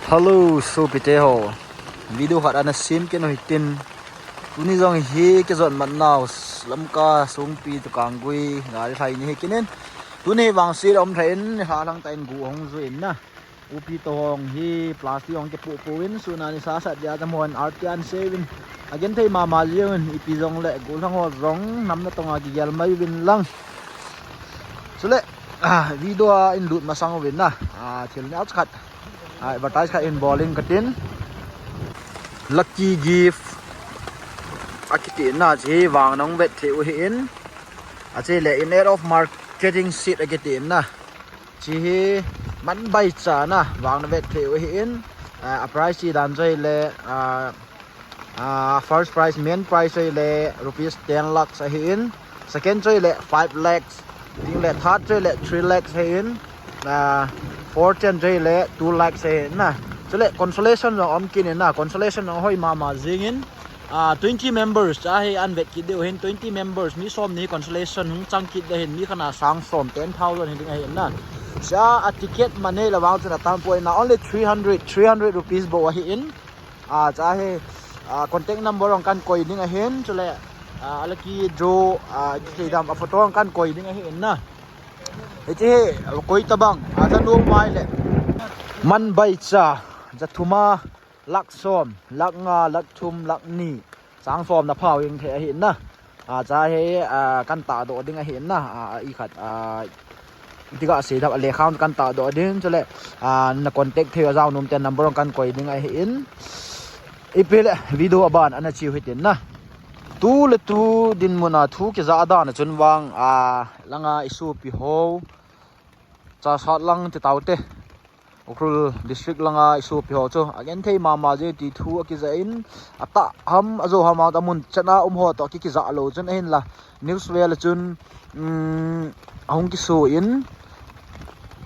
Hello, so pite ho. Video khat ana sim ke no hitin. Tuni jong hi ke zon man naw lamka sungpi to kangui ngal thai ni kinen. Tuni wang si om thain ha lang tain gu hong zuin na. Upi to hong hi plastic hong ke pu puin suna ni sa sat ya tamon artian sevin. Again thai ma ma liun ipi jong le gu lang ho rong nam na tonga gi yal mai win lang. Sule video in lut masang win na. Thil ni out khat. Advertise ka in bowling katin lucky gift akiti na je wang nong vet the in ache le in air of marketing seat akiti na ji man bai cha na wang vet the in a price ji dan jai le first price main price le rupees 10 lakhs in second jai le 5 lakhs ding le third jai le 3 lakhs in fourth jai le 2 lakhs na chule consolation jong om kin na consolation jong hoi mama jingin 20 members ai an vet ki deu hen 20 members mi som ni consolation hung chang kit de hen mi khana sang som 10,000 hin ai na sa a ticket mane lawang chana tam point na only 300 rupees bo hi in cha he contact number ong kan koi ding a hen chule alaki draw ki dam a photo ong kan koi ding a hen na eche koi tabang cha lu mai le man bai cha jathuma lak som lak nga lak thum lak ni sang som na phau ing the hin na cha he kan ta do ding a hin na I khat tiga se da le kham kan ta do ding chole na contact the jaw num ten number kan koi ding a hin ipele video aban ana chi hitin na tu le tu din muna thu ke za da na chunwang langa isu pi ho cha sat lang te taute Ukrul district langa isu pi ho cho again thei mama je ti thu ki za in ata ham azo hama ta mun chana ho to ki za lo chun hin la news wel chun ahung ki su in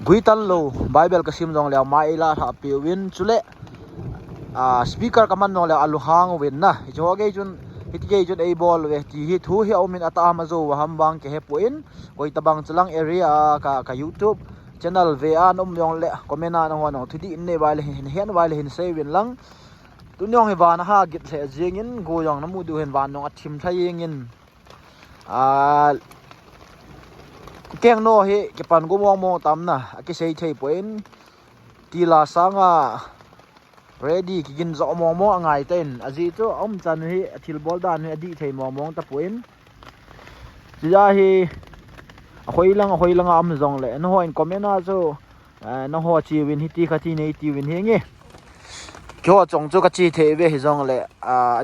guital lo bible ka sim jong le mai la tha pi win chule speaker kaman no le alu hang win na jo ge chun hitge chun ei ball we ti hi thu hi omin ata ma zo ham wang ke he puin koi tabang chulang area ka YouTube channel ve an yong le komena na hono thudi in ne wale hen wale hin sevin lang tunyong he wan ha git the jingin go yong namu du hen wan nong athim thaying in keng no he ke pan go mo tam na ke sei thei poin tila sanga ready ki gin zo mo angai ten aji to om chan hi thil bol dan he adi thei mo ta poin ja hi khoi lang am zong le no hoin komena zo no ho chi win hiti khati nei ti win henge kyo chong chu ka chi the ve hi zong le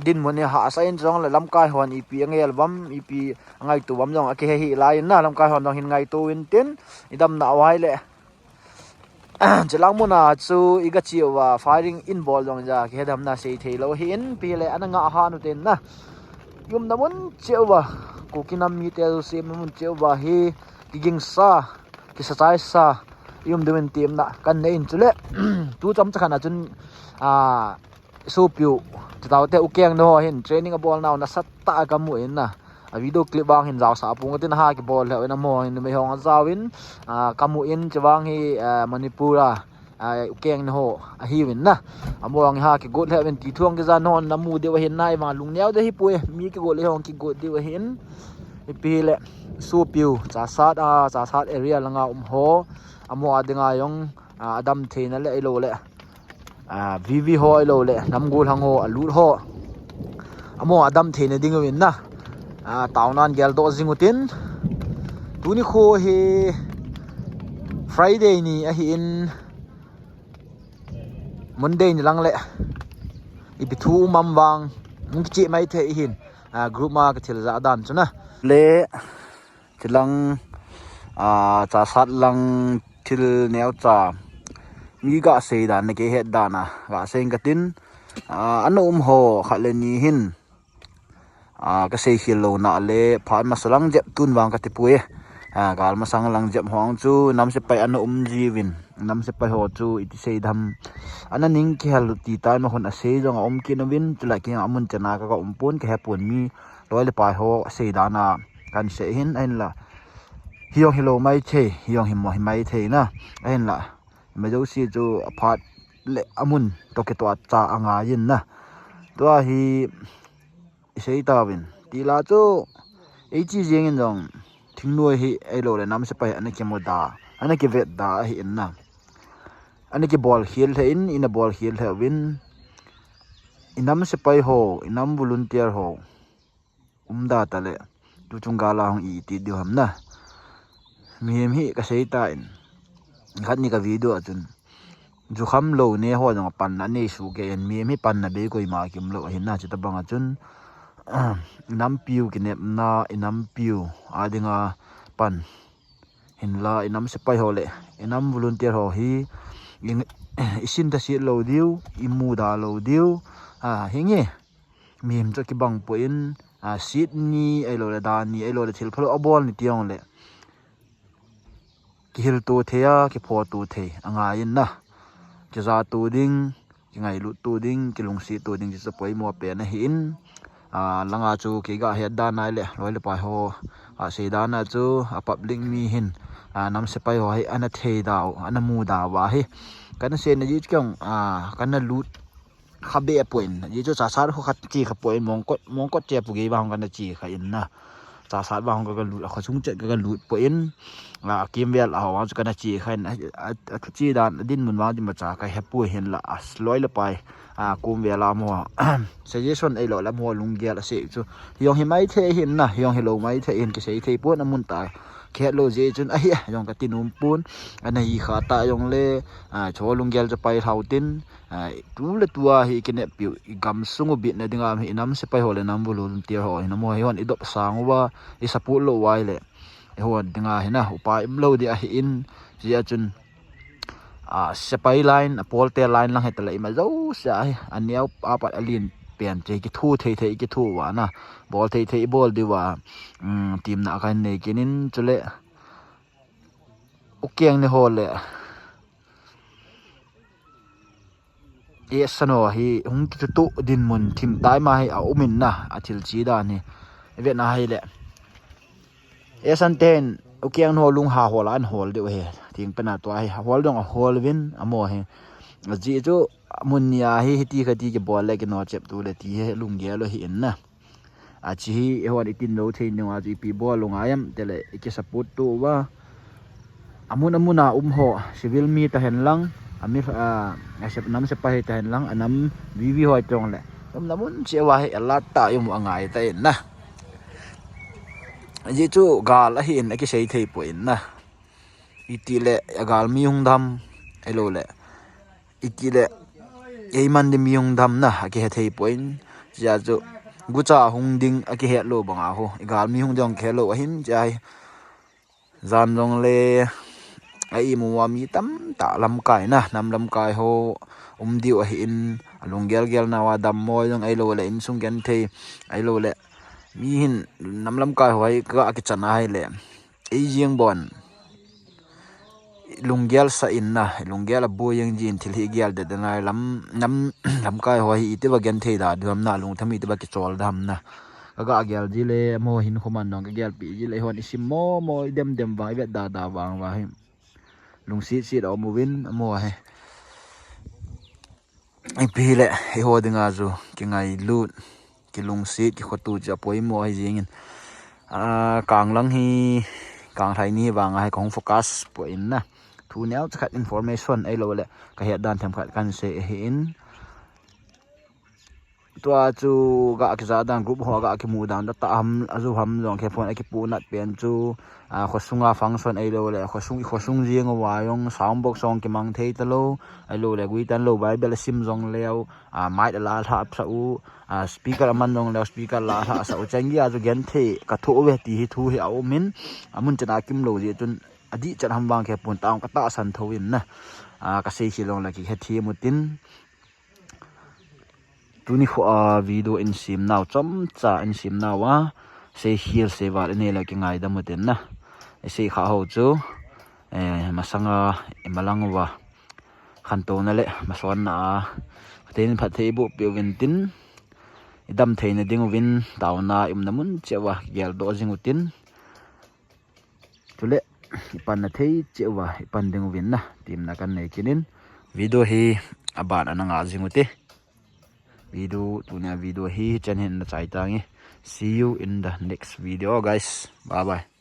din mun ha sa in zong le lam kai hon ipi angel bam ipi ngai tu bam zong ake hi lai na lam kai hon dong hin ngai tu win tin idam na wai le chelang muna chu iga chi wa firing in ball zong ja ke dam na sei thei lo hi in pi le ananga ha nu ten na yum na mun chewa ko kinam mi tel se mun chewa hi ging sa ki sai sa yum dewen team na kan nei chule tu chom chakhana chun so piu taute ukeng no hin training a ball now na satta ka mu in na a video clip wang hin jaw sa pung tin ha ki ball le na mo in me hong zawin kamu in chawang hi manipura ukeng no a hi win na among ha ki good heaven ti thuang ke za non na mu de hin nai ma lung neu de hi pu mi ki go le hong ki go de hin ipile supiu cha sat area langa ho amo adinga yong adam theina le ilo le vv ho ilo le namgul hang ho alut ho amo adam theina dingwin na taunan gel do zingutin tuni kho he friday ni a hi in monday ni lang le ibithu mamwang mungchi mai the hin group ma ka thil za dan chuna le tilang cha sat lang thil neu cha mi ga sei dan ke het dana ga seng katin anum ho khaleni hin ka sei hilo na le phan masalang jep tun wang ka tipue gal masang lang jep hong chu nam se pai anum jiwin nam se pai ho chu iti sei dham ananing ki hal ti tai ma hon a sei jong om kinwin chula ki amun chana ka umpun ke hepun mi loile pai ho sei dana kan se hin en la hiong hilo mai the hiong him mai the na en la me jo si chu apart le amun to ke to cha anga yin na to hi sei ta win ti la chu ei chi jeng in dong thing noi hi ai lo le nam se pai an ke mo da an ke vet da hi in na an ke ball khel the in a ball khel the win inam se pai ho inam volunteer ho da ta le tu chung ga la hong I ti di ham na mi hi ka sei ta in khat ni ka video atun ju kham lo ne ho jong pan na ne su ke en mi pan na be koi ma kim lo hin na chi ta bang achun inam piu ki ne na inam piu adinga pan hin la inam se pai ho le inam volunteer ho hi isin ta si lo diu imu da lo diu hinge mim cho ki bang po in Sydney ai lo le da ni ai lo le thil phalo abol ni tiong le ki hil tu thea ki pho tu the anga in na ki za tu ding ki ngai lu tu ding ki lung si tu ding ji poi mo pe na hin langa chu ki ga he da nai le loi le pa ho se da na chu public mi hin nam se pai ho hai ana the da ana mu da wa he kan se na ji kyong kan na lut khabe point ji chu cha sar ho khat chi kha point mong ko che pu gi ba hong kan chi kha in na cha sar ba hong ka lut kha chung che ka lut point kim vel a wa chu kan chi khan chi dan din mun wa di ma cha ka he pu hen la loi le pai kum vela mo suggestion ai lo la mo lunggel se chu yong hi mai the hin na yong hi lo mai the in ki sei the pu na mun ta khet lo je chun ai yong ka tinum pun ana hi kha ta yong le cho lunggel cha pai thau tin tu le tua hi kine piu gam sungu bit na dinga hi nam se pai ho le nam bulu tir ho hi na mo hi hon idop sang wa I support lo wai le ho dinga hi na upai lo di a hi in ji chun sepai line polte line lang hetala ima zo sa aniau apat alin pen che ki thu thei ki thu wa na ball thei ball di wa team na kan nei kinin chule ukyang ni hole sano hi hung tu din mun thim tai ma hi a umin na athil chi da ni ve na hi le san ten ukyang no lung ha hol an hol de he ting pana to ai hol dong hol win amo he ji chu munya hi ti khati ke ball le ke no chep tu le ti he lung ge lo hi in na chi he hon itin lo thein no a ji pi ball lunga yam te le ke support tu wa amuna ho civil mi ta hen lang ami sep nam se pa he ta hen lang anam vivi ho chong le namun che wa he Allah ta yum angai ta in na ji chu gal a hin ki sei thei po in na iti le gal mi hung dam elo le iti le ei man de mi hung dam na ki he thei po in ja chu gucha hung ding a ki he lo banga ho gal mi hung jong khelo hin jai zan jong le ai mu wa mi tam ta lam kai na nam lam kai ho diu a hin alung gel na wa dam moi jong ai lo le in sung gen thei ai lo le mi hin namlam kai hoi ka ki chana hai le ei jing bon lunggel sa in na lunggel a bo yang jin thil hi gel de na lam kai hoi ite ba gen thei da dum na lung thami te ba ki chol dam na ga gel ji le mo hin khoman nong gel pi ji le hon isim mo dem wa vet da wang wa hi lung si o mo win mo he ai pi le he ho dinga zu ki ngai lut ki lung si ki khotu ja poi mo ai jing in kang lang hi kang thai ni wang ai kong focus po in na thu neu khat information ai lo le ka he dan tham khat kan se hi in tua chu ga ki za dan group ho ga ki mu dan da ta ham azu ham jong ke phone ai ki pu nat pen chu khosunga function ai lo le khosung jing wa yong sound box song ki mang thei ta lo ai lo le gui tan lo bai bel sim jong leo mic la tha sa u speaker man jong leo speaker la tha sa u changi a ju gen the ka thu we ti hi thu hi au min amun chana kim lo je chun adi chan ham wang ke pun taung ka ta san thoin na ka sei hi long la ki he thi mutin tuni kho video in sim now chom cha in sim now wa sei hil se wa ne la ki ngai da mutin na sei kha ho chu masanga emalang wa khan to na le maswan na ten phat thei bu pe win tin idam theina ding win tauna namun chewa gel do jingutin tule ipan na thei chewa ipan ding win na tim na kan nei kinin video hi aban ananga zinguti video tunia video hi chen hin na chai tangi see you in the next video guys bye bye